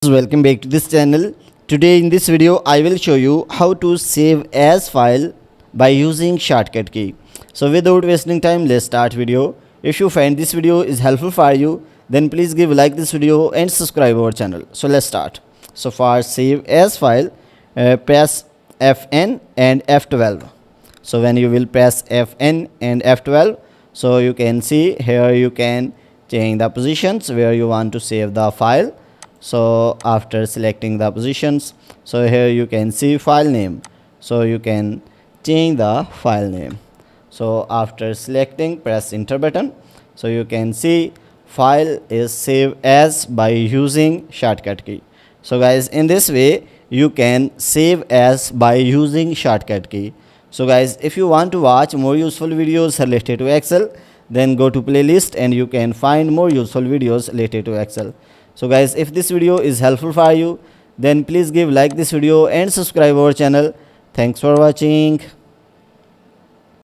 Welcome back to this channel. Today in this video I will show you how to save as file by using shortcut key. So without wasting time, let's start video. If you find this video is helpful for you, then please give a like this video and subscribe our channel. So let's start. So for save as file, press Fn and F12. So when you will press Fn and F12, so you can see here you can change the positions where you want to save the file. So after selecting the positions, so here you can see file name, so you can change the file name. So after selecting, press enter button, so you can see file is saved as by using shortcut key. So guys, in this way you can save as by using shortcut key. So guys, if you want to watch more useful videos related to Excel, then go to playlist and you can find more useful videos related to Excel. So guys, if this video is helpful for you, then please give like this video and subscribe our channel. Thanks for watching.